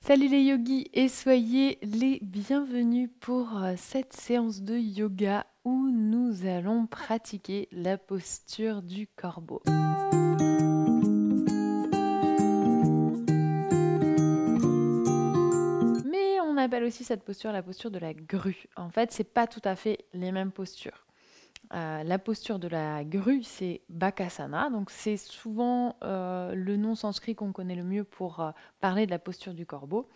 Salut les yogis et soyez les bienvenus pour cette séance de yoga où nous allons pratiquer la posture du corbeau. Mais on appelle aussi cette posture la posture de la grue. En fait, c'est pas tout à fait les mêmes postures. La posture de la grue, c'est Bakasana. Donc, c'est souvent le nom sanskrit qu'on connaît le mieux pour parler de la posture du corbeau.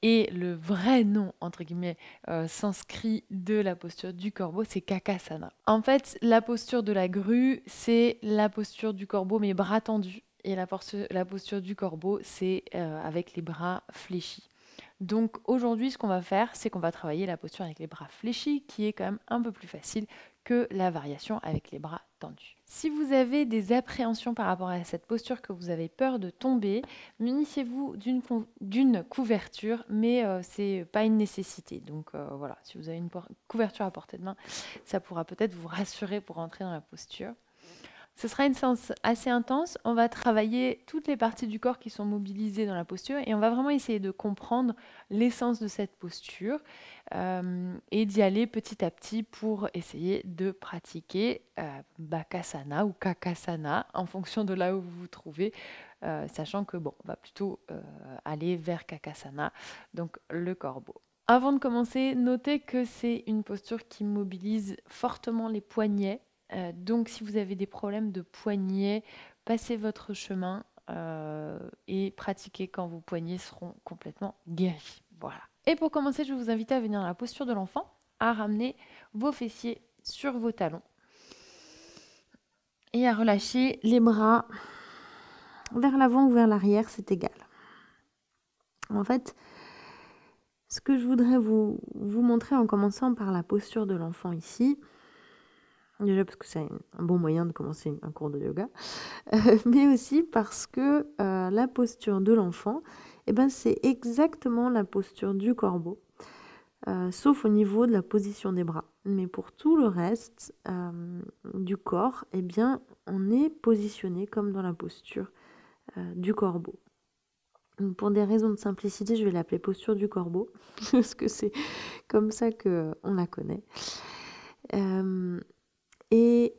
Et le vrai nom, entre guillemets, sanskrit de la posture du corbeau, c'est Kakasana. En fait, la posture de la grue, c'est la posture du corbeau, mais bras tendus. Et la posture du corbeau, c'est avec les bras fléchis. Donc aujourd'hui, ce qu'on va faire, c'est qu'on va travailler la posture avec les bras fléchis, qui est quand même un peu plus facile que la variation avec les bras tendus. Si vous avez des appréhensions par rapport à cette posture, que vous avez peur de tomber, munissez-vous d'une couverture, mais c'est pas une nécessité. Donc voilà, si vous avez une couverture à portée de main, ça pourra peut-être vous rassurer pour entrer dans la posture. Ce sera une séance assez intense. On va travailler toutes les parties du corps qui sont mobilisées dans la posture et on va vraiment essayer de comprendre l'essence de cette posture et d'y aller petit à petit pour essayer de pratiquer Bakasana ou Kakasana en fonction de là où vous vous trouvez, sachant que bon, on va plutôt aller vers Kakasana, donc le corbeau. Avant de commencer, notez que c'est une posture qui mobilise fortement les poignets. Donc si vous avez des problèmes de poignets, passez votre chemin et pratiquez quand vos poignets seront complètement guéris. Voilà. Et pour commencer, je vais vous inviter à venir dans la posture de l'enfant, à ramener vos fessiers sur vos talons et à relâcher les bras vers l'avant ou vers l'arrière, c'est égal. En fait, ce que je voudrais vous montrer en commençant par la posture de l'enfant ici, déjà parce que c'est un bon moyen de commencer un cours de yoga, mais aussi parce que la posture de l'enfant, c'est exactement la posture du corbeau, sauf au niveau de la position des bras. Mais pour tout le reste du corps, on est positionné comme dans la posture du corbeau. Donc, pour des raisons de simplicité, je vais l'appeler posture du corbeau, parce que c'est comme ça qu'on la connaît. Et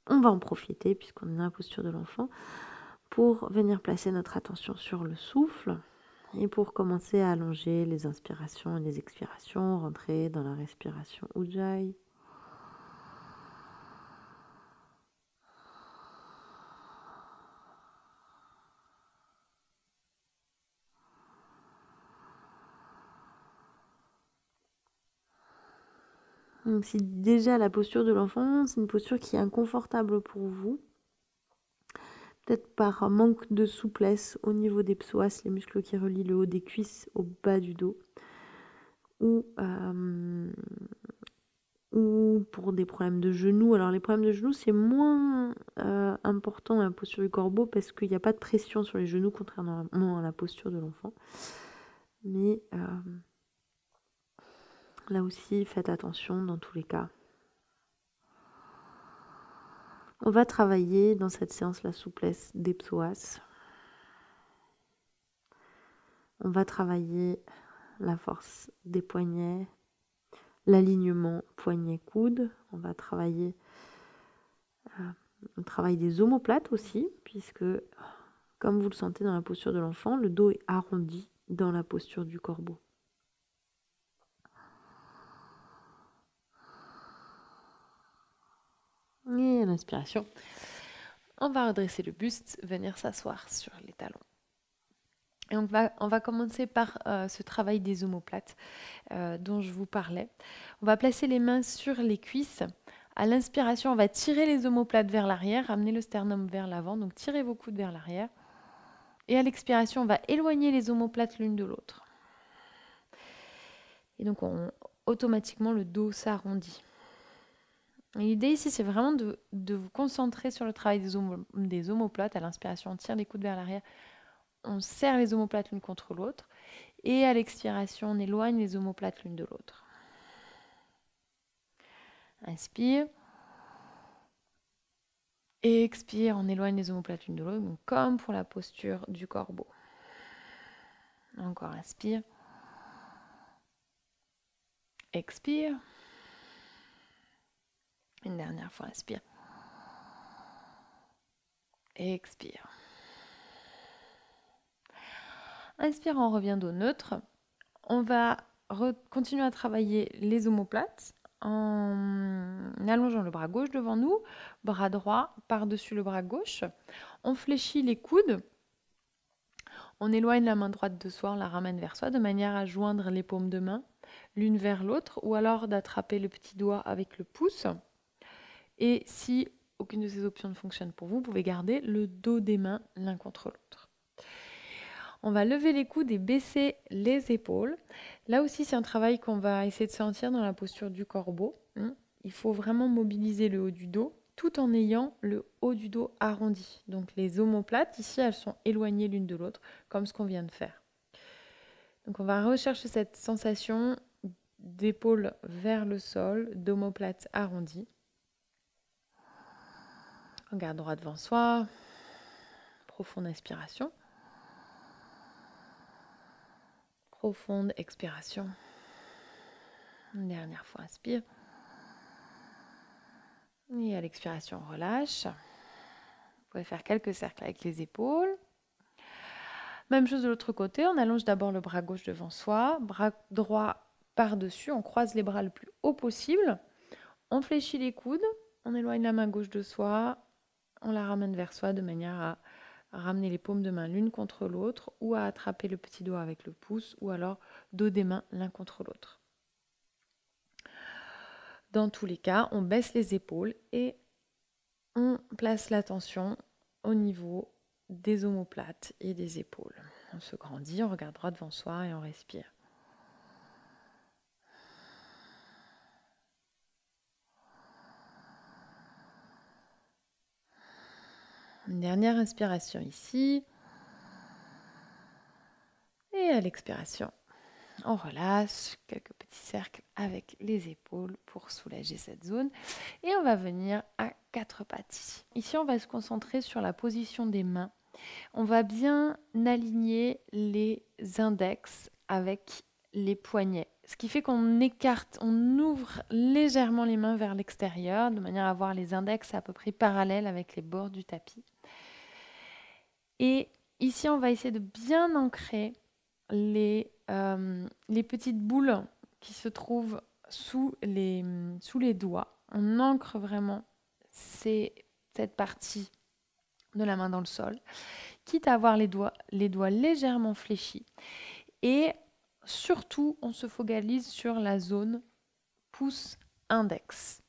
on va en profiter, puisqu'on est dans la posture de l'enfant, pour venir placer notre attention sur le souffle et pour commencer à allonger les inspirations et les expirations, rentrer dans la respiration Ujjayi. Donc si déjà la posture de l'enfant, c'est une posture qui est inconfortable pour vous, peut-être par manque de souplesse au niveau des psoas, les muscles qui relient le haut des cuisses au bas du dos, ou pour des problèmes de genoux. Alors les problèmes de genoux, c'est moins important dans la posture du corbeau parce qu'il n'y a pas de pression sur les genoux, contrairement à la posture de l'enfant. Mais là aussi, faites attention dans tous les cas. On va travailler dans cette séance la souplesse des psoas. On va travailler la force des poignets, l'alignement poignet-coude. On va travailler le travail des omoplates aussi, puisque, comme vous le sentez dans la posture de l'enfant, le dos est arrondi dans la posture du corbeau. Et à l'inspiration, on va redresser le buste, venir s'asseoir sur les talons. Et on va commencer par ce travail des omoplates dont je vous parlais. On va placer les mains sur les cuisses. À l'inspiration, on va tirer les omoplates vers l'arrière, amener le sternum vers l'avant, donc tirez vos coudes vers l'arrière. Et à l'expiration, on va éloigner les omoplates l'une de l'autre. Et donc, automatiquement, le dos s'arrondit. L'idée ici, c'est vraiment de vous concentrer sur le travail des omoplates. À l'inspiration, on tire les coudes vers l'arrière, on serre les omoplates l'une contre l'autre. Et à l'expiration, on éloigne les omoplates l'une de l'autre. Inspire. Et expire, on éloigne les omoplates l'une de l'autre, comme pour la posture du corbeau. Encore, inspire. Expire. Une dernière fois, inspire. Expire. Inspire, on revient dos neutre. On va continuer à travailler les omoplates en allongeant le bras gauche devant nous, bras droit par-dessus le bras gauche. On fléchit les coudes. On éloigne la main droite de soi, on la ramène vers soi de manière à joindre les paumes de main l'une vers l'autre ou alors d'attraper le petit doigt avec le pouce. Et si aucune de ces options ne fonctionne pour vous, vous pouvez garder le dos des mains l'un contre l'autre. On va lever les coudes et baisser les épaules. Là aussi, c'est un travail qu'on va essayer de sentir dans la posture du corbeau. Il faut vraiment mobiliser le haut du dos tout en ayant le haut du dos arrondi. Donc les omoplates, ici, elles sont éloignées l'une de l'autre, comme ce qu'on vient de faire. Donc on va rechercher cette sensation d'épaule vers le sol, d'omoplate arrondie. Regarde droit devant soi. Profonde inspiration. Profonde expiration. Une dernière fois, inspire. Et à l'expiration, relâche. Vous pouvez faire quelques cercles avec les épaules. Même chose de l'autre côté, on allonge d'abord le bras gauche devant soi, bras droit par-dessus, on croise les bras le plus haut possible, on fléchit les coudes, on éloigne la main gauche de soi, on la ramène vers soi de manière à ramener les paumes de main l'une contre l'autre ou à attraper le petit doigt avec le pouce ou alors dos des mains l'un contre l'autre. Dans tous les cas, on baisse les épaules et on place l'attention au niveau des omoplates et des épaules. On se grandit, on regarde droit devant soi et on respire. Une dernière inspiration ici. Et à l'expiration, on relâche quelques petits cercles avec les épaules pour soulager cette zone. Et on va venir à quatre pattes ici. Ici, on va se concentrer sur la position des mains. On va bien aligner les index avec les poignets. Ce qui fait qu'on écarte, on ouvre légèrement les mains vers l'extérieur de manière à avoir les index à peu près parallèles avec les bords du tapis. Et ici, on va essayer de bien ancrer les petites boules qui se trouvent sous les doigts. On ancre vraiment cette partie de la main dans le sol, quitte à avoir les doigts légèrement fléchis. Et surtout, on se focalise sur la zone pouce-index.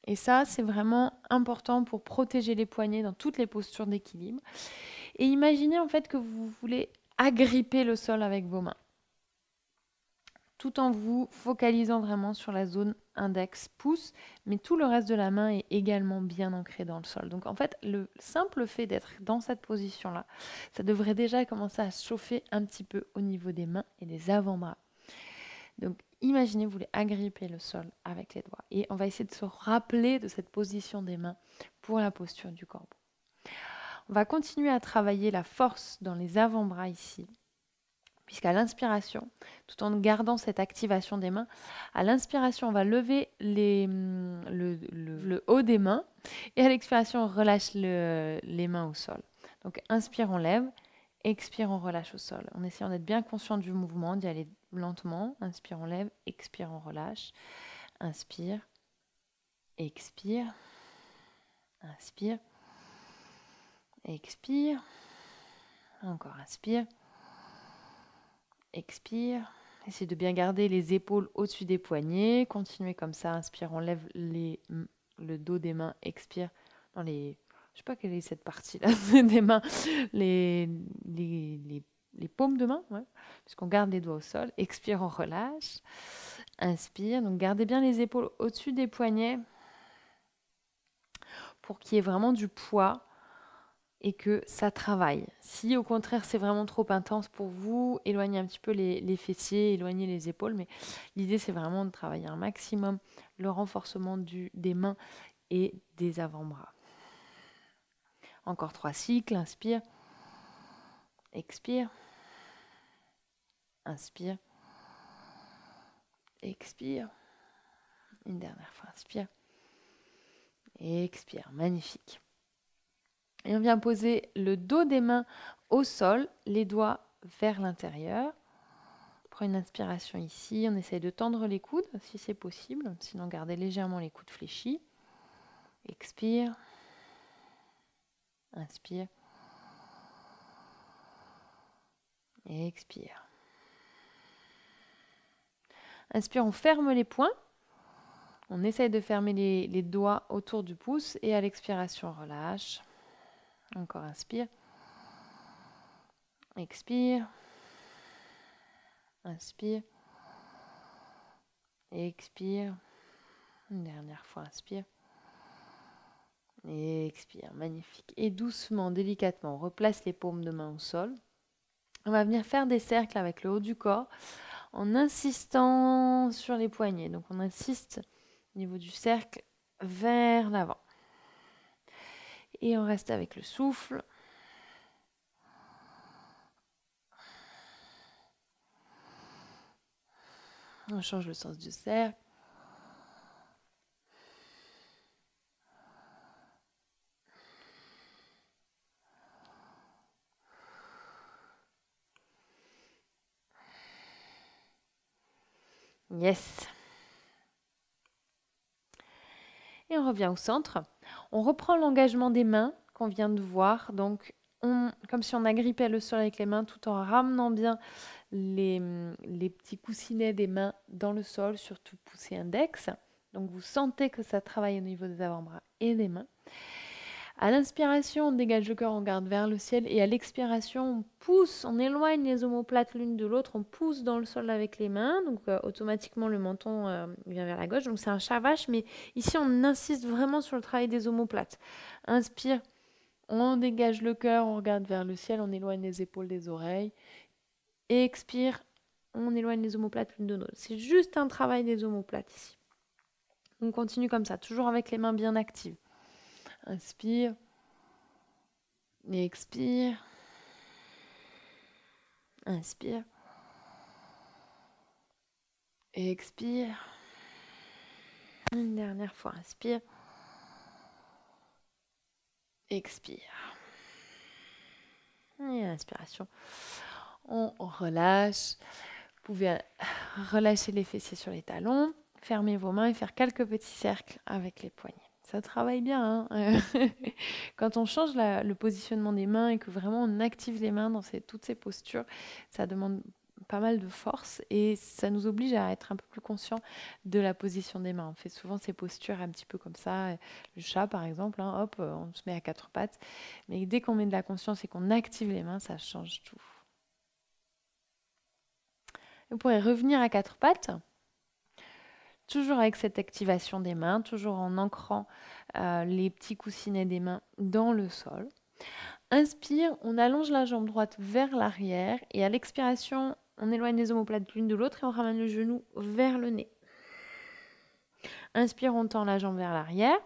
Et ça, c'est vraiment important pour protéger les poignets dans toutes les postures d'équilibre. Et imaginez en fait que vous voulez agripper le sol avec vos mains, tout en vous focalisant vraiment sur la zone index-pouce, mais tout le reste de la main est également bien ancré dans le sol. Donc en fait, le simple fait d'être dans cette position-là, ça devrait déjà commencer à chauffer un petit peu au niveau des mains et des avant-bras. Donc imaginez, vous voulez agripper le sol avec les doigts. Et on va essayer de se rappeler de cette position des mains pour la posture du corbeau. On va continuer à travailler la force dans les avant-bras ici, puisqu'à l'inspiration, tout en gardant cette activation des mains, à l'inspiration, on va lever le haut des mains et à l'expiration, on relâche les mains au sol. Donc inspire, on lève, expire, on relâche au sol. En essayant d'être bien conscient du mouvement, d'y aller lentement. Inspire, on lève, expire, on relâche. Inspire, expire, inspire, expire. Encore inspire, expire. Essayez de bien garder les épaules au-dessus des poignets. Continuez comme ça. Inspire, on lève le dos des mains. Expire dans les... Je sais pas quelle est cette partie-là des mains. Les paumes de main, ouais, puisqu'on garde les doigts au sol. Expire, on relâche. Inspire. Donc gardez bien les épaules au-dessus des poignets pour qu'il y ait vraiment du poids et que ça travaille. Si au contraire c'est vraiment trop intense pour vous, éloignez un petit peu les fessiers, éloignez les épaules, mais l'idée c'est vraiment de travailler un maximum le renforcement des mains et des avant-bras. Encore 3 cycles, inspire, expire, Inspire. Expire. Une dernière fois, inspire. Expire. Magnifique. Et on vient poser le dos des mains au sol, les doigts vers l'intérieur. Prends une inspiration ici. On essaye de tendre les coudes si c'est possible. Sinon, gardez légèrement les coudes fléchis. Expire. Inspire. Et expire. Inspire, on ferme les poings. On essaye de fermer les doigts autour du pouce. Et à l'expiration, on relâche. Encore inspire. Expire. Inspire. Expire. Une dernière fois, inspire. Et expire. Magnifique. Et doucement, délicatement, on replace les paumes de main au sol. On va venir faire des cercles avec le haut du corps en insistant sur les poignets. Donc on insiste au niveau du cercle vers l'avant. Et on reste avec le souffle. On change le sens du cercle. Yes. Et on revient au centre. On reprend l'engagement des mains qu'on vient de voir. Donc, comme si on agrippait le sol avec les mains tout en ramenant bien les petits coussinets des mains dans le sol, surtout poussée index. Donc, vous sentez que ça travaille au niveau des avant-bras et des mains. À l'inspiration, on dégage le cœur, on garde vers le ciel. Et à l'expiration, on pousse, on éloigne les omoplates l'une de l'autre. On pousse dans le sol avec les mains. Donc, automatiquement, le menton vient vers la gauche. Donc, c'est un chat vache. Mais ici, on insiste vraiment sur le travail des omoplates. Inspire, on dégage le cœur, on regarde vers le ciel. On éloigne les épaules des oreilles. Et expire, on éloigne les omoplates l'une de l'autre. C'est juste un travail des omoplates ici. On continue comme ça, toujours avec les mains bien actives. Inspire. Et expire. Inspire. Et expire. Une dernière fois, inspire. Expire. Et inspiration. On relâche. Vous pouvez relâcher les fessiers sur les talons. Fermer vos mains et faire quelques petits cercles avec les poignets. Ça travaille bien. Hein. Quand on change le positionnement des mains et que vraiment on active les mains dans toutes ces postures, ça demande pas mal de force et ça nous oblige à être un peu plus conscient de la position des mains. On fait souvent ces postures un petit peu comme ça, le chat par exemple, hein, hop, on se met à quatre pattes. Mais dès qu'on met de la conscience et qu'on active les mains, ça change tout. Vous pourrez revenir à quatre pattes. Toujours avec cette activation des mains, toujours en ancrant les petits coussinets des mains dans le sol. Inspire, on allonge la jambe droite vers l'arrière et à l'expiration, on éloigne les omoplates l'une de l'autre et on ramène le genou vers le nez. Inspire, on tend la jambe vers l'arrière.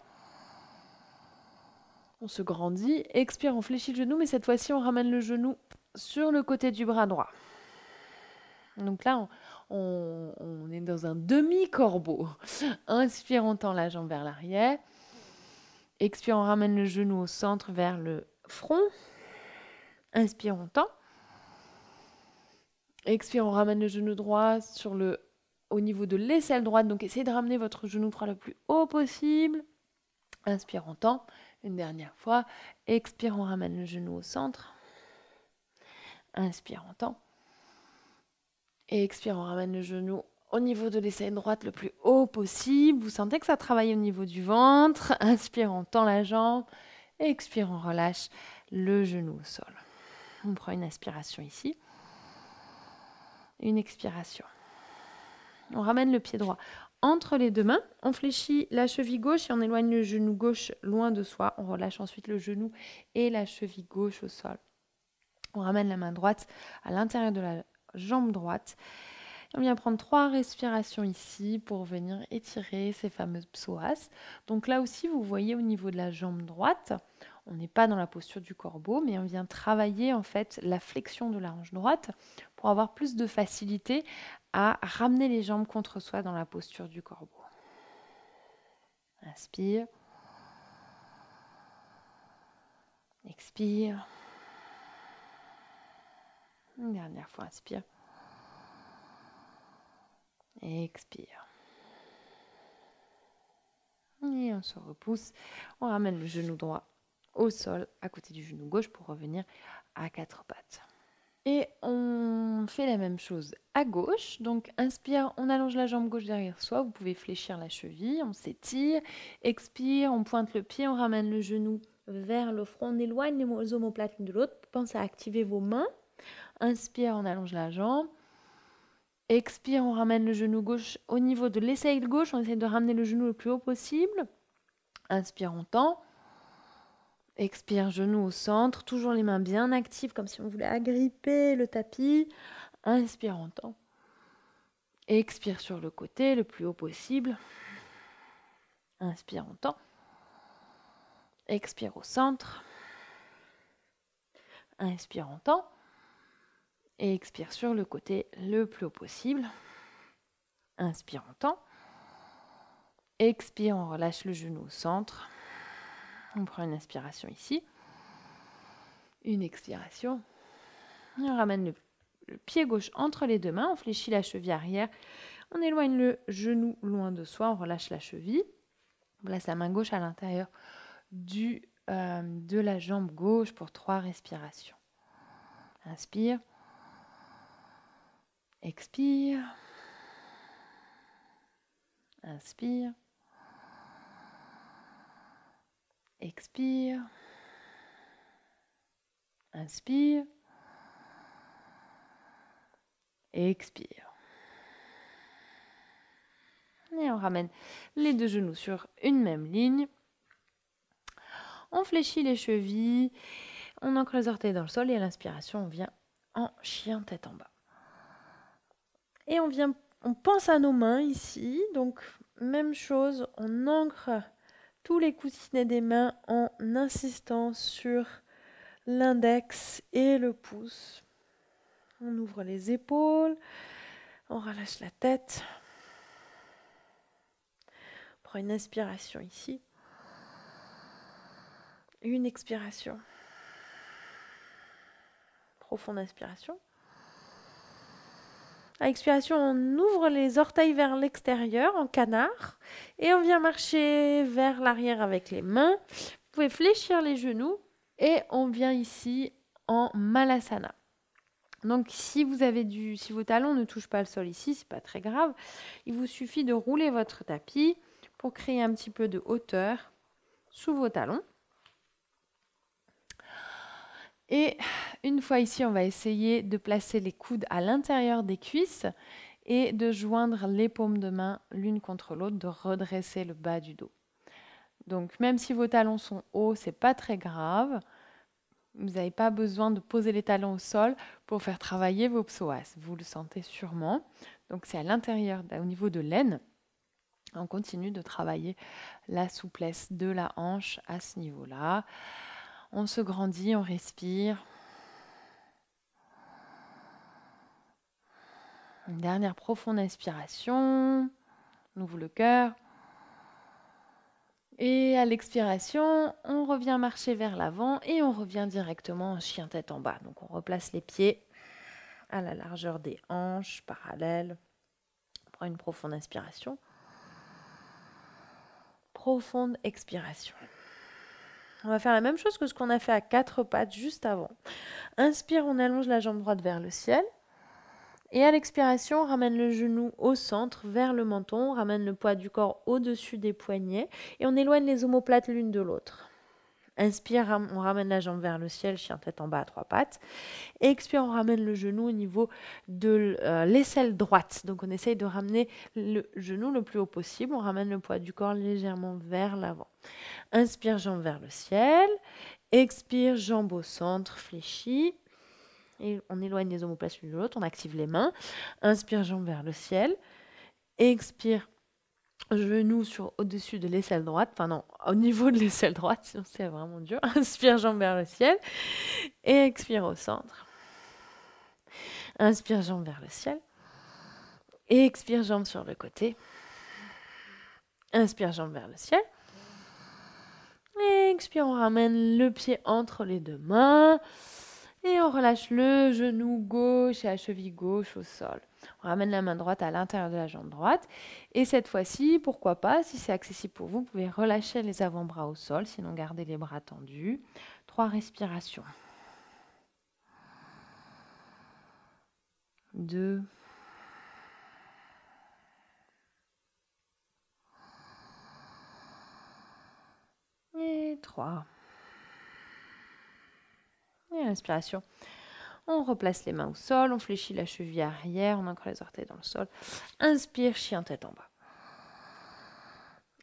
On se grandit. Expire, on fléchit le genou, mais cette fois-ci, on ramène le genou sur le côté du bras droit. Donc là, on est dans un demi-corbeau. Inspire, on tend la jambe vers l'arrière. Expire, on ramène le genou au centre vers le front. Inspire, on tend. Expire, on ramène le genou droit au niveau de l'aisselle droite. Donc, essayez de ramener votre genou droit le plus haut possible. Inspire, on tend. Une dernière fois. Expire, on ramène le genou au centre. Inspire, on tend. Et expire, on ramène le genou au niveau de l'aisselle droite le plus haut possible. Vous sentez que ça travaille au niveau du ventre. Inspire, on tend la jambe. Expire, on relâche le genou au sol. On prend une inspiration ici. Une expiration. On ramène le pied droit entre les deux mains. On fléchit la cheville gauche et on éloigne le genou gauche loin de soi. On relâche ensuite le genou et la cheville gauche au sol. On ramène la main droite à l'intérieur de la jambe droite. On vient prendre 3 respirations ici pour venir étirer ces fameuses psoas. Donc là aussi, vous voyez au niveau de la jambe droite, on n'est pas dans la posture du corbeau, mais on vient travailler en fait la flexion de la hanche droite pour avoir plus de facilité à ramener les jambes contre soi dans la posture du corbeau. Inspire. Expire. Une dernière fois, inspire. Expire. Et on se repousse. On ramène le genou droit au sol, à côté du genou gauche pour revenir à quatre pattes. Et on fait la même chose à gauche. Donc inspire, on allonge la jambe gauche derrière soi. Vous pouvez fléchir la cheville, on s'étire. Expire, on pointe le pied, on ramène le genou vers le front. On éloigne les omoplates l'une de l'autre. Pensez à activer vos mains. Inspire, on allonge la jambe. Expire, on ramène le genou gauche au niveau de l'aisselle gauche. On essaie de ramener le genou le plus haut possible. Inspire, on tend. Expire, genou au centre. Toujours les mains bien actives, comme si on voulait agripper le tapis. Inspire, on tend. Expire sur le côté, le plus haut possible. Inspire, on tend. Expire au centre. Inspire, on tend. Et expire sur le côté le plus haut possible. Inspire, on tend. Expire, on relâche le genou au centre. On prend une inspiration ici. Une expiration. Et on ramène le pied gauche entre les deux mains. On fléchit la cheville arrière. On éloigne le genou loin de soi. On relâche la cheville. On place la main gauche à l'intérieur de la jambe gauche pour 3 respirations. Inspire. Expire. Inspire. Expire. Inspire. Expire. Et on ramène les deux genoux sur une même ligne. On fléchit les chevilles. On ancre les orteils dans le sol et à l'inspiration, on vient en chien tête en bas. Et on pense à nos mains ici. Donc, même chose, on ancre tous les coussinets des mains en insistant sur l'index et le pouce. On ouvre les épaules, on relâche la tête. On prend une inspiration ici. Une expiration. Profonde inspiration. À l'expiration, on ouvre les orteils vers l'extérieur en canard et on vient marcher vers l'arrière avec les mains. Vous pouvez fléchir les genoux et on vient ici en Malasana. Donc si vos talons ne touchent pas le sol ici, c'est pas très grave. Il vous suffit de rouler votre tapis pour créer un petit peu de hauteur sous vos talons. Et une fois ici, on va essayer de placer les coudes à l'intérieur des cuisses et de joindre les paumes de main l'une contre l'autre, de redresser le bas du dos. Donc même si vos talons sont hauts, c'est pas très grave. Vous n'avez pas besoin de poser les talons au sol pour faire travailler vos psoas. Vous le sentez sûrement. Donc c'est à l'intérieur, au niveau de l'aine. On continue de travailler la souplesse de la hanche à ce niveau-là. On se grandit, on respire. Une dernière profonde inspiration. On ouvre le cœur. Et à l'expiration, on revient marcher vers l'avant et on revient directement en chien tête en bas. Donc on replace les pieds à la largeur des hanches, parallèles. On prend une profonde inspiration. Profonde expiration. On va faire la même chose que ce qu'on a fait à 4 pattes juste avant. Inspire, on allonge la jambe droite vers le ciel. Et à l'expiration, on ramène le genou au centre, vers le menton. On ramène le poids du corps au-dessus des poignets. Et on éloigne les omoplates l'une de l'autre. Inspire, on ramène la jambe vers le ciel, chien tête en bas à 3 pattes. Expire, on ramène le genou au niveau de l'aisselle droite. Donc on essaye de ramener le genou le plus haut possible. On ramène le poids du corps légèrement vers l'avant. Inspire, jambe vers le ciel. Expire, jambe au centre, fléchie. Et on éloigne les omoplates l'une de l'autre. On active les mains. Inspire, jambe vers le ciel. Expire, genou au-dessus de l'aisselle droite. Enfin non, au niveau de l'aisselle droite, sinon c'est vraiment dur. Inspire, jambe vers le ciel. Et expire au centre. Inspire, jambes vers le ciel. Expire, jambes sur le côté. Inspire, jambes vers le ciel. Expire, on ramène le pied entre les deux mains. Et on relâche le genou gauche et la cheville gauche au sol. On ramène la main droite à l'intérieur de la jambe droite. Et cette fois-ci, pourquoi pas, si c'est accessible pour vous, vous pouvez relâcher les avant-bras au sol, sinon gardez les bras tendus. 3 respirations. 2. Et 3. Et inspiration. On replace les mains au sol, on fléchit la cheville arrière, on ancre les orteils dans le sol. Inspire, chien tête en bas.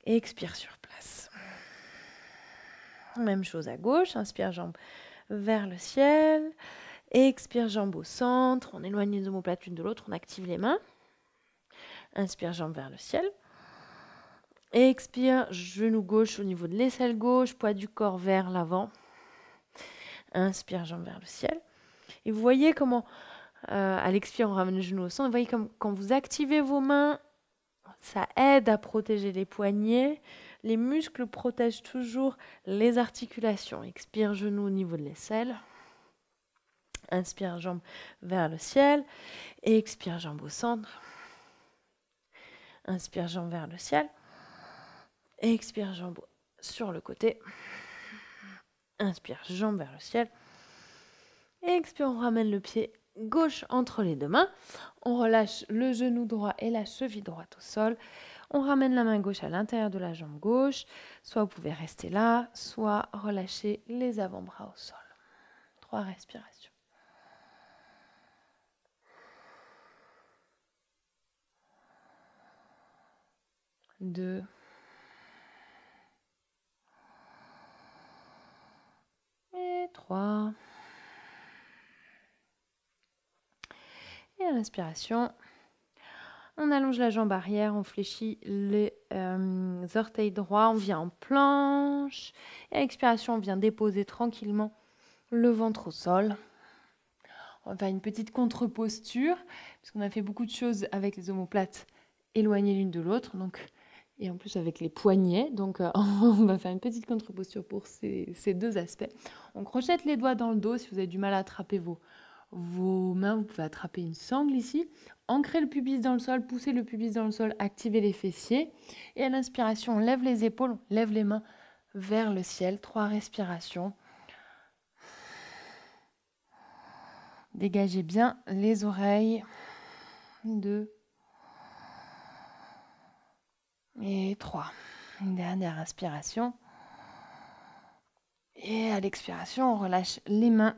Expire sur place. Même chose à gauche, inspire, jambes vers le ciel. Expire, jambes au centre, on éloigne les omoplates l'une de l'autre, on active les mains. Inspire, jambes vers le ciel. Expire, genou gauche au niveau de l'aisselle gauche, poids du corps vers l'avant. Inspire, jambes vers le ciel. Et vous voyez comment, à l'expire, on ramène le genou au centre. Vous voyez comme quand vous activez vos mains, ça aide à protéger les poignets. Les muscles protègent toujours les articulations. Expire, genou au niveau de l'aisselle. Inspire, jambes vers le ciel. Et expire, jambes au centre. Inspire, jambes vers le ciel. Et expire, jambes sur le côté. Inspire, jambes vers le ciel. Et expire, on ramène le pied gauche entre les deux mains. On relâche le genou droit et la cheville droite au sol. On ramène la main gauche à l'intérieur de la jambe gauche. Soit vous pouvez rester là, soit relâcher les avant-bras au sol. 3 respirations. 2. Et 3. Et à l'inspiration, on allonge la jambe arrière, on fléchit les orteils droits, on vient en planche. Et à l'expiration, on vient déposer tranquillement le ventre au sol. On va faire une petite contre-posture, parce qu'on a fait beaucoup de choses avec les omoplates éloignées l'une de l'autre, et en plus avec les poignets. Donc on va faire une petite contre-posture pour ces deux aspects. On crochette les doigts dans le dos. Si vous avez du mal à attraper vos mains, vous pouvez attraper une sangle ici. Ancrez le pubis dans le sol, poussez le pubis dans le sol, activez les fessiers. Et à l'inspiration, on lève les épaules, on lève les mains vers le ciel. 3 respirations. Dégagez bien les oreilles. 2. Et 3. Une dernière inspiration. Et à l'expiration, on relâche les mains,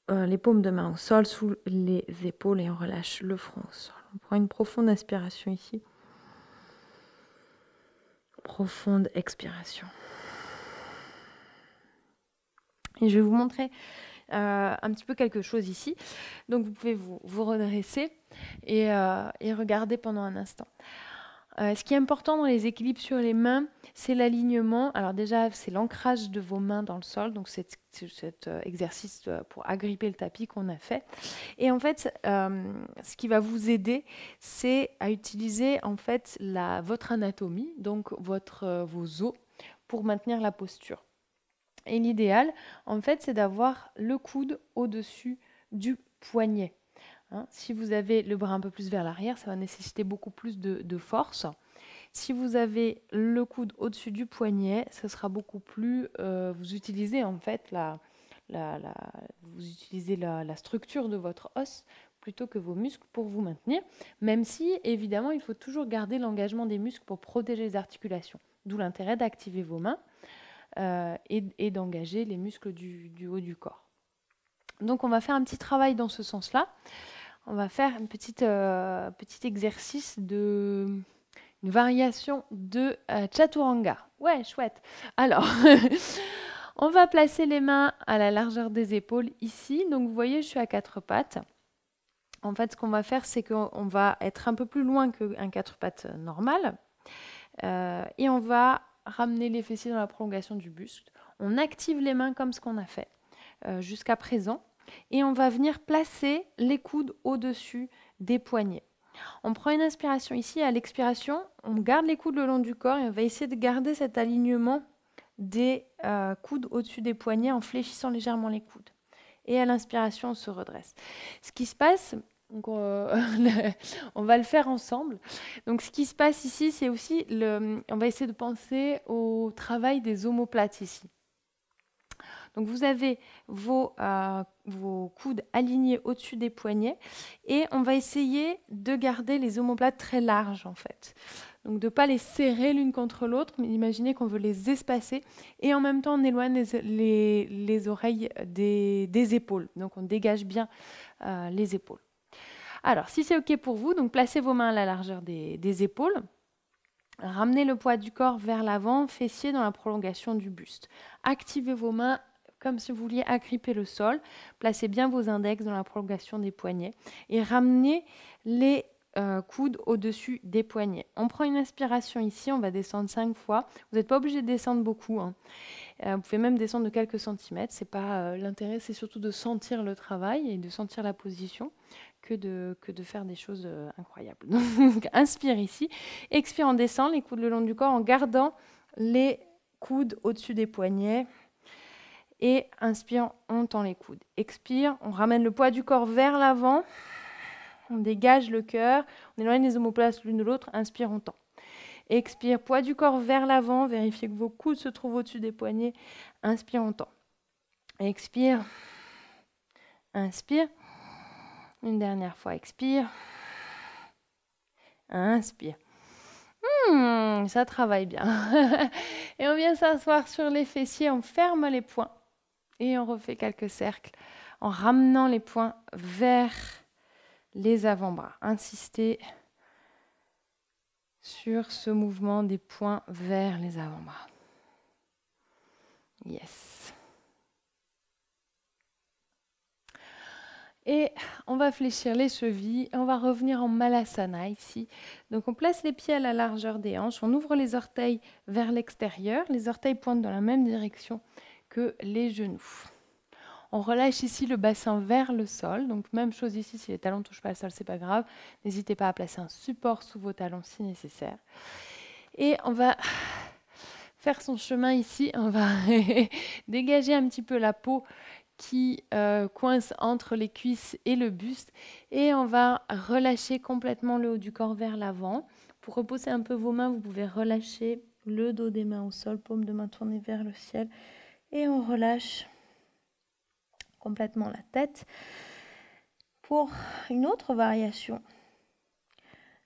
les paumes de main au sol, sous les épaules, et on relâche le front au sol. On prend une profonde inspiration ici. Profonde expiration. Et je vais vous montrer un petit peu quelque chose ici. Donc vous pouvez vous redresser et regarder pendant un instant. Ce qui est important dans les équilibres sur les mains, c'est l'alignement. Alors déjà, c'est l'ancrage de vos mains dans le sol, donc cet exercice pour agripper le tapis qu'on a fait. Et en fait, ce qui va vous aider, c'est à utiliser en fait votre anatomie, donc vos os, pour maintenir la posture. Et l'idéal, en fait, c'est d'avoir le coude au-dessus du poignet. Si vous avez le bras un peu plus vers l'arrière, ça va nécessiter beaucoup plus de force. Si vous avez le coude au-dessus du poignet, ce sera beaucoup plus... vous utilisez en fait vous utilisez la structure de votre os plutôt que vos muscles pour vous maintenir, même si, évidemment, il faut toujours garder l'engagement des muscles pour protéger les articulations. D'où l'intérêt d'activer vos mains et d'engager les muscles du haut du corps. Donc, on va faire un petit travail dans ce sens-là. On va faire un petit exercice une variation de chaturanga. Ouais, chouette. Alors, on va placer les mains à la largeur des épaules ici. Donc, vous voyez, je suis à 4 pattes. En fait, ce qu'on va faire, c'est qu'on va être un peu plus loin qu'un 4 pattes normal. Et on va ramener les fessiers dans la prolongation du buste. On active les mains comme ce qu'on a fait jusqu'à présent. Et on va venir placer les coudes au-dessus des poignets. On prend une inspiration ici, à l'expiration, on garde les coudes le long du corps et on va essayer de garder cet alignement des coudes au-dessus des poignets en fléchissant légèrement les coudes. Et à l'inspiration, on se redresse. Ce qui se passe, donc on va le faire ensemble. Donc ce qui se passe ici, c'est aussi, on va essayer de penser au travail des omoplates ici. Donc vous avez vos coudes alignés au-dessus des poignets et on va essayer de garder les omoplates très larges en fait. Donc de ne pas les serrer l'une contre l'autre, mais imaginez qu'on veut les espacer et en même temps on éloigne les oreilles des épaules. Donc on dégage bien les épaules. Alors si c'est OK pour vous, donc placez vos mains à la largeur des épaules. Ramenez le poids du corps vers l'avant, fessier dans la prolongation du buste. Activez vos mains comme si vous vouliez agripper le sol. Placez bien vos index dans la prolongation des poignets et ramenez les coudes au-dessus des poignets. On prend une inspiration ici, on va descendre 5 fois. Vous n'êtes pas obligé de descendre beaucoup, hein. Vous pouvez même descendre de quelques centimètres. C'est pas l'intérêt, c'est surtout de sentir le travail et de sentir la position que de faire des choses incroyables. Donc, inspire ici, expire, on descend les coudes le long du corps en gardant les coudes au-dessus des poignets. Et inspire, on tend les coudes. Expire, on ramène le poids du corps vers l'avant. On dégage le cœur, on éloigne les omoplates l'une de l'autre. Inspire, on tend. Expire, poids du corps vers l'avant. Vérifiez que vos coudes se trouvent au-dessus des poignets. Inspire, on tend. Expire. Inspire. Une dernière fois, expire. Inspire. Ça travaille bien. Et on vient s'asseoir sur les fessiers, on ferme les poings. Et on refait quelques cercles en ramenant les poings vers les avant-bras. Insistez sur ce mouvement des poings vers les avant-bras. Yes. Et on va fléchir les chevilles. On va revenir en Malasana ici. Donc on place les pieds à la largeur des hanches. On ouvre les orteils vers l'extérieur. Les orteils pointent dans la même direction que les genoux. On relâche ici le bassin vers le sol. Donc même chose ici, si les talons ne touchent pas le sol, c'est pas grave. N'hésitez pas à placer un support sous vos talons si nécessaire. Et on va faire son chemin ici. On va dégager un petit peu la peau qui coince entre les cuisses et le buste. Et on va relâcher complètement le haut du corps vers l'avant. Pour reposer un peu vos mains, vous pouvez relâcher le dos des mains au sol, paume de main tournée vers le ciel. Et on relâche complètement la tête pour une autre variation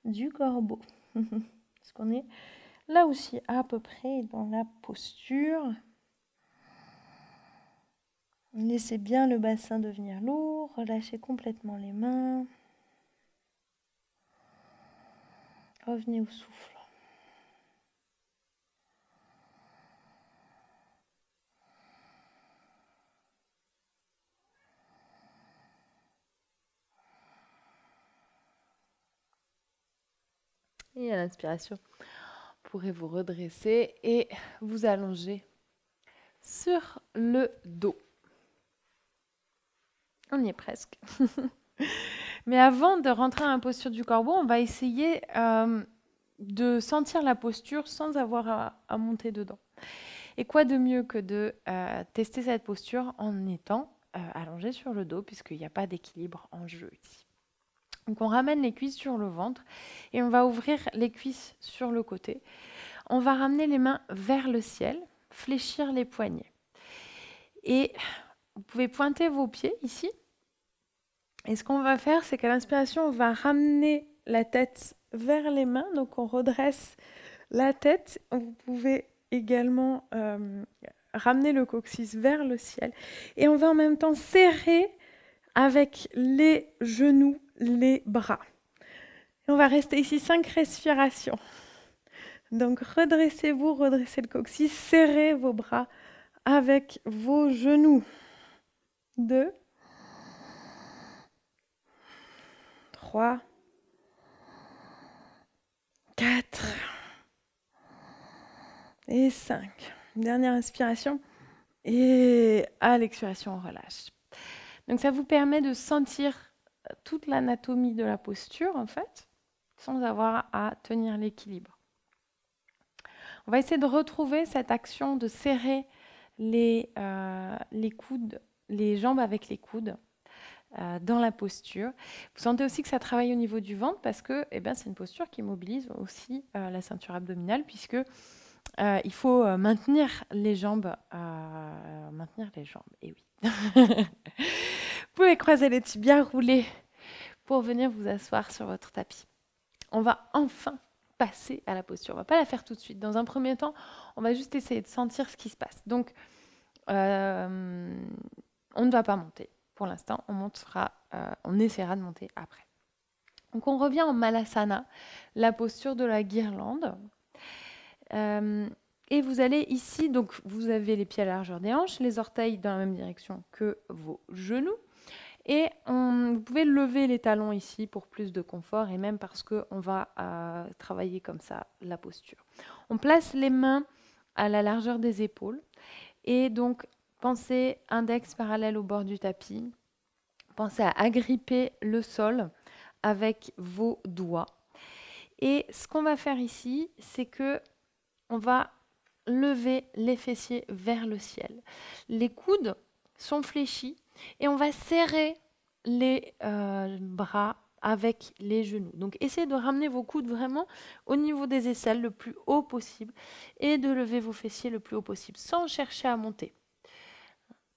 du corbeau. Parce qu'on est là aussi à peu près dans la posture. Laissez bien le bassin devenir lourd, relâchez complètement les mains. Revenez au souffle. Et à l'inspiration, vous pourrez vous redresser et vous allonger sur le dos. On y est presque. Mais avant de rentrer dans la posture du corbeau, on va essayer de sentir la posture sans avoir à monter dedans. Et quoi de mieux que de tester cette posture en étant allongé sur le dos, puisqu'il n'y a pas d'équilibre en jeu ici. Donc on ramène les cuisses sur le ventre et on va ouvrir les cuisses sur le côté. On va ramener les mains vers le ciel, fléchir les poignets. Et vous pouvez pointer vos pieds ici. Et ce qu'on va faire, c'est qu'à l'inspiration, on va ramener la tête vers les mains. Donc on redresse la tête. Vous pouvez également ramener le coccyx vers le ciel. Et on va en même temps serrer avec les genoux les bras. Et on va rester ici 5 respirations. Donc redressez-vous, redressez le coccyx, serrez vos bras avec vos genoux. 2, 3, 4 et 5. Dernière inspiration et à l'expiration, on relâche. Donc ça vous permet de sentir toute l'anatomie de la posture, en fait, sans avoir à tenir l'équilibre. On va essayer de retrouver cette action de serrer les coudes, les jambes avec les coudes dans la posture. Vous sentez aussi que ça travaille au niveau du ventre parce que c'est une posture qui mobilise aussi la ceinture abdominale puisque il faut maintenir les jambes. Et oui. Vous pouvez croiser les tibias, rouler pour venir vous asseoir sur votre tapis. On va enfin passer à la posture. On ne va pas la faire tout de suite. Dans un premier temps, on va juste essayer de sentir ce qui se passe. Donc, on ne va pas monter. Pour l'instant, on essaiera de monter après. Donc, on revient en Malasana, la posture de la guirlande. Et vous allez ici, donc vous avez les pieds à la largeur des hanches, les orteils dans la même direction que vos genoux. Et vous pouvez lever les talons ici pour plus de confort et même parce qu'on va travailler comme ça la posture. On place les mains à la largeur des épaules et donc pensez index parallèle au bord du tapis. Pensez à agripper le sol avec vos doigts. Et ce qu'on va faire ici, c'est que on va lever les fessiers vers le ciel. Les coudes sont fléchis et on va serrer les bras avec les genoux. Donc essayez de ramener vos coudes vraiment au niveau des aisselles le plus haut possible et de lever vos fessiers le plus haut possible sans chercher à monter.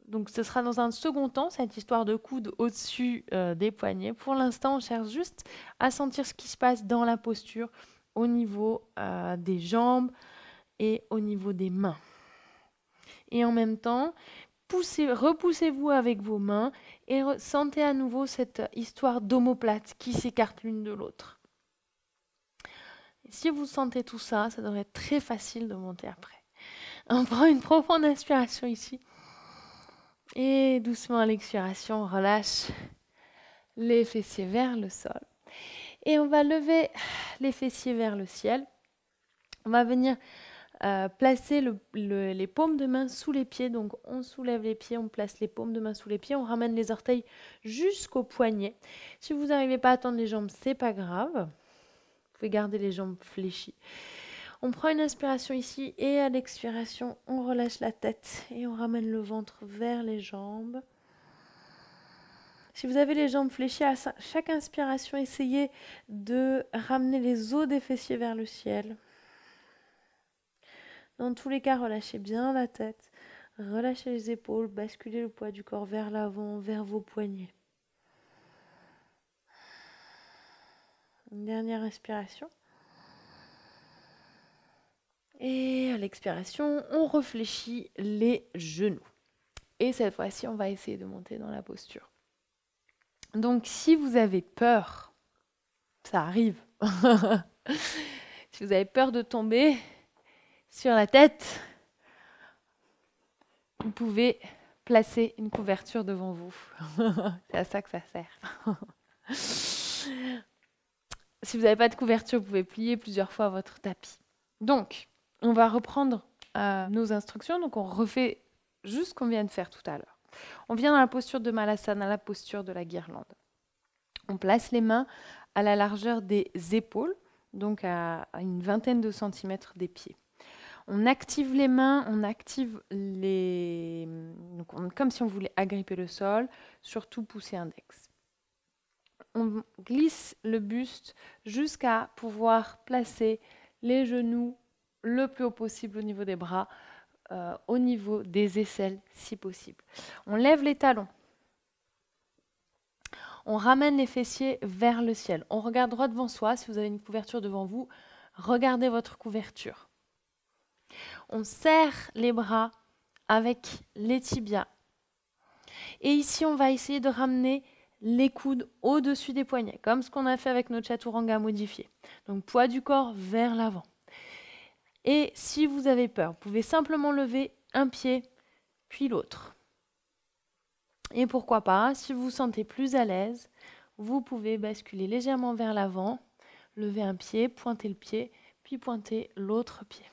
Donc ce sera dans un second temps, cette histoire de coude au-dessus des poignets. Pour l'instant, on cherche juste à sentir ce qui se passe dans la posture au niveau des jambes et au niveau des mains. Et en même temps, repoussez-vous avec vos mains et sentez à nouveau cette histoire d'omoplate qui s'écarte l'une de l'autre. Si vous sentez tout ça, ça devrait être très facile de monter après. On prend une profonde inspiration ici. Et doucement à l'expiration, on relâche les fessiers vers le sol. Et on va lever les fessiers vers le ciel. On va venir placer les paumes de main sous les pieds. Donc on soulève les pieds, on place les paumes de main sous les pieds, on ramène les orteils jusqu'aux poignets. Si vous n'arrivez pas à tendre les jambes, c'est pas grave. Vous pouvez garder les jambes fléchies. On prend une inspiration ici et à l'expiration, on relâche la tête et on ramène le ventre vers les jambes. Si vous avez les jambes fléchies, à chaque inspiration, essayez de ramener les os des fessiers vers le ciel. Dans tous les cas, relâchez bien la tête, relâchez les épaules, basculez le poids du corps vers l'avant, vers vos poignets. Une dernière inspiration. Et à l'expiration, on réfléchit les genoux. Et cette fois-ci, on va essayer de monter dans la posture. Donc, si vous avez peur, ça arrive. Si vous avez peur de tomber sur la tête, vous pouvez placer une couverture devant vous. C'est à ça que ça sert. Si vous n'avez pas de couverture, vous pouvez plier plusieurs fois votre tapis. Donc, on va reprendre nos instructions. Donc, on refait juste ce qu'on vient de faire tout à l'heure. On vient dans la posture de Malasana, la posture de la guirlande. On place les mains à la largeur des épaules, donc à une vingtaine de centimètres des pieds. On active les mains, on active comme si on voulait agripper le sol, surtout pousser index. On glisse le buste jusqu'à pouvoir placer les genoux le plus haut possible au niveau des bras, au niveau des aisselles si possible. On lève les talons. On ramène les fessiers vers le ciel. On regarde droit devant soi. Si vous avez une couverture devant vous, regardez votre couverture. On serre les bras avec les tibias. Et ici, on va essayer de ramener les coudes au-dessus des poignets, comme ce qu'on a fait avec notre chaturanga modifié. Donc, poids du corps vers l'avant. Et si vous avez peur, vous pouvez simplement lever un pied, puis l'autre. Et pourquoi pas, si vous vous sentez plus à l'aise, vous pouvez basculer légèrement vers l'avant, lever un pied, pointer le pied, puis pointer l'autre pied.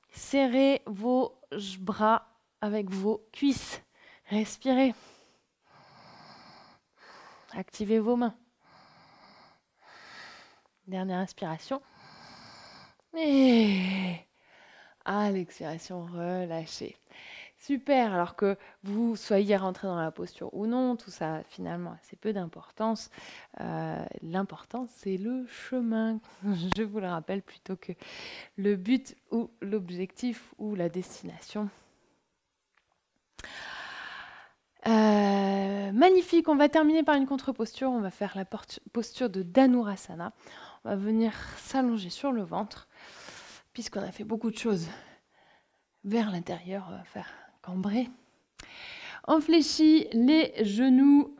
Serrez vos bras avec vos cuisses. Respirez. Activez vos mains. Dernière inspiration. Et à l'expiration, relâchez. Super, alors que vous soyez rentré dans la posture ou non, tout ça finalement a assez peu d'importance. L'important, c'est le chemin. Je vous le rappelle plutôt que le but ou l'objectif ou la destination. Magnifique, on va terminer par une contre-posture. On va faire la posture de Dhanurasana. On va venir s'allonger sur le ventre, puisqu'on a fait beaucoup de choses vers l'intérieur. On va faire cambrer. On fléchit les genoux,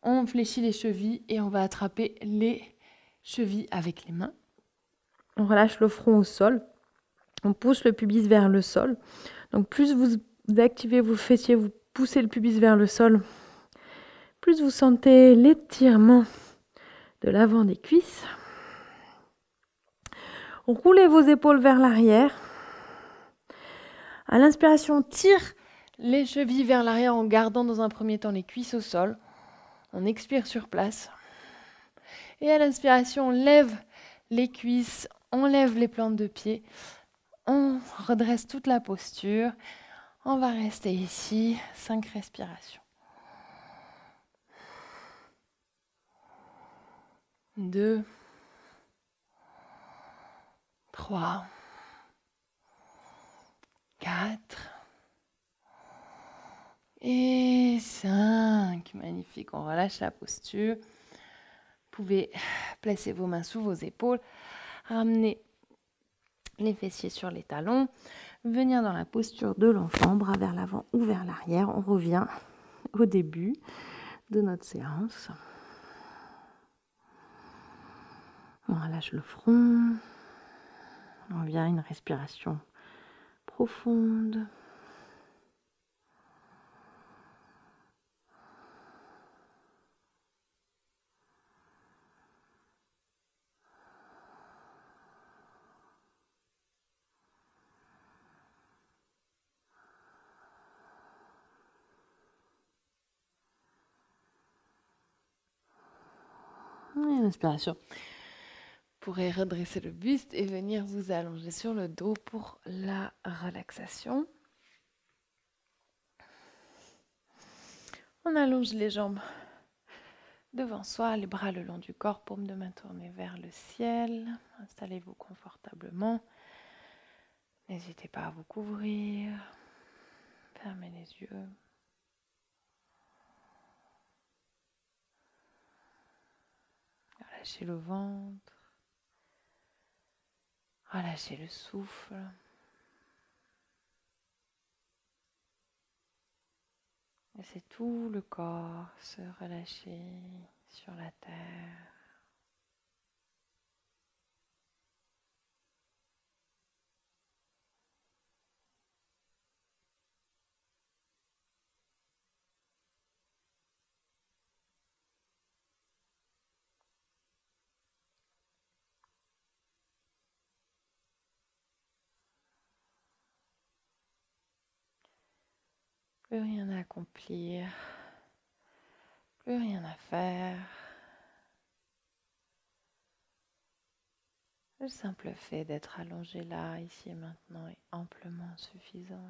on fléchit les chevilles et on va attraper les chevilles avec les mains. On relâche le front au sol. On pousse le pubis vers le sol. Donc plus vous activez vos fessiers, vous poussez le pubis vers le sol, plus vous sentez l'étirement de l'avant des cuisses. Roulez vos épaules vers l'arrière. À l'inspiration, tire les chevilles vers l'arrière en gardant dans un premier temps les cuisses au sol. On expire sur place. Et à l'inspiration, on lève les cuisses, on lève les plantes de pied. On redresse toute la posture. On va rester ici, 5 respirations. 2, 3, 4 et 5. Magnifique, on relâche la posture. Vous pouvez placer vos mains sous vos épaules, ramener les fessiers sur les talons, venir dans la posture de l'enfant, bras vers l'avant ou vers l'arrière. On revient au début de notre séance. On relâche le front. On vient à une respiration profonde. Une inspiration. Vous pourrez redresser le buste et venir vous allonger sur le dos pour la relaxation. On allonge les jambes devant soi, les bras le long du corps, paume de main tournée vers le ciel. Installez-vous confortablement. N'hésitez pas à vous couvrir. Fermez les yeux. Relâchez le ventre. Relâchez le souffle. Laissez tout le corps se relâcher sur la terre. Plus rien à accomplir, plus rien à faire. Le simple fait d'être allongé là, ici et maintenant est amplement suffisant.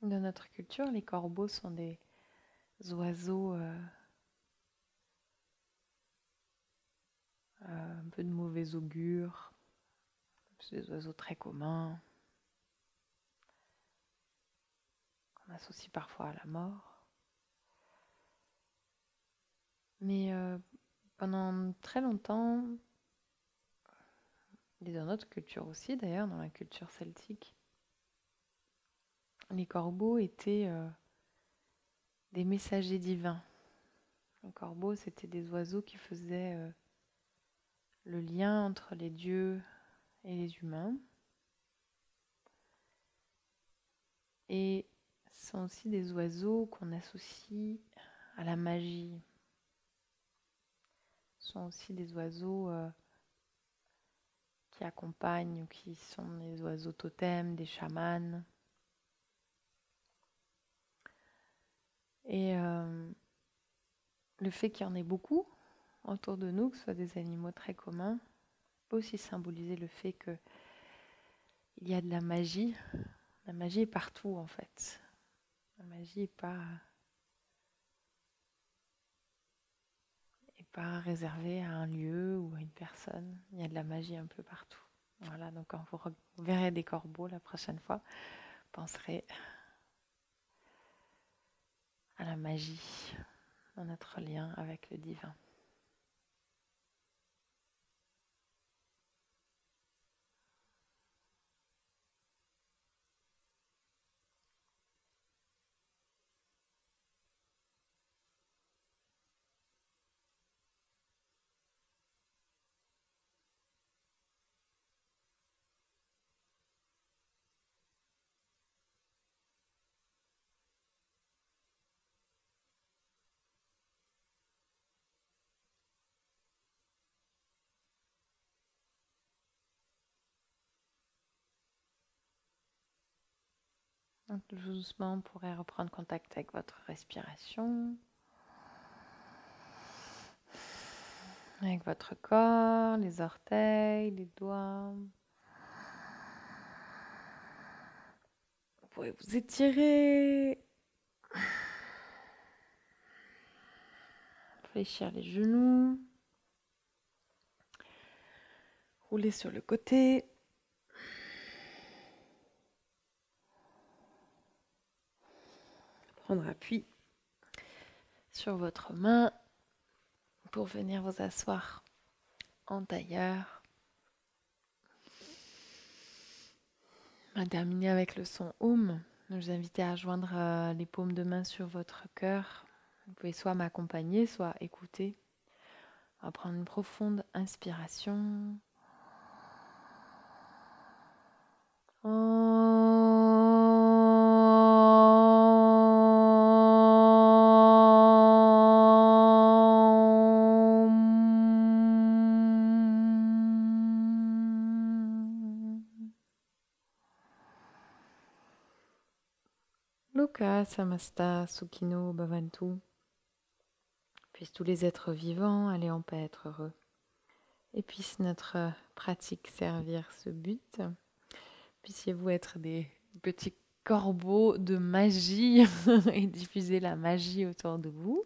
Dans notre culture, les corbeaux sont des oiseaux un peu de mauvais augure. C'est des oiseaux très communs qu'on associe parfois à la mort. Mais pendant très longtemps, et dans notre culture aussi d'ailleurs, dans la culture celtique, les corbeaux étaient des messagers divins. Les corbeaux, c'était des oiseaux qui faisaient le lien entre les dieux et les humains. et ce sont aussi des oiseaux qu'on associe à la magie. Ce sont aussi des oiseaux qui accompagnent ou qui sont des oiseaux totems, des chamans. Et le fait qu'il y en ait beaucoup autour de nous, que ce soit des animaux très communs, peut aussi symboliser le fait qu'il y a de la magie. La magie est partout en fait. La magie n'est pas réservée à un lieu ou à une personne. Il y a de la magie un peu partout. Voilà, donc quand vous verrez des corbeaux la prochaine fois, penserez à la magie, à notre lien avec le divin. Donc, tout doucement, on pourrait reprendre contact avec votre respiration, avec votre corps, les orteils, les doigts. Vous pouvez vous étirer, fléchir les genoux, rouler sur le côté. Prendre appui sur votre main pour venir vous asseoir en tailleur. On va terminer avec le son Om. Je vous invite à joindre les paumes de main sur votre cœur. Vous pouvez soit m'accompagner, soit écouter. On va prendre une profonde inspiration. Loka Samasta Sukhino Bhavantu. Puissent tous les êtres vivants aller en paix, être heureux. Et puisse notre pratique servir ce but. Puissiez-vous être des petits corbeaux de magie et diffuser la magie autour de vous.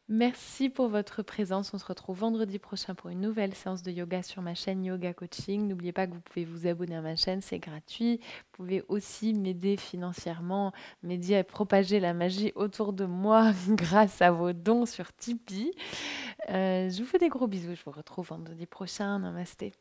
Merci pour votre présence. On se retrouve vendredi prochain pour une nouvelle séance de yoga sur ma chaîne Yoga Coaching. N'oubliez pas que vous pouvez vous abonner à ma chaîne, c'est gratuit. Vous pouvez aussi m'aider financièrement, m'aider à propager la magie autour de moi grâce à vos dons sur Tipeee. Je vous fais des gros bisous. Je vous retrouve vendredi prochain. Namasté.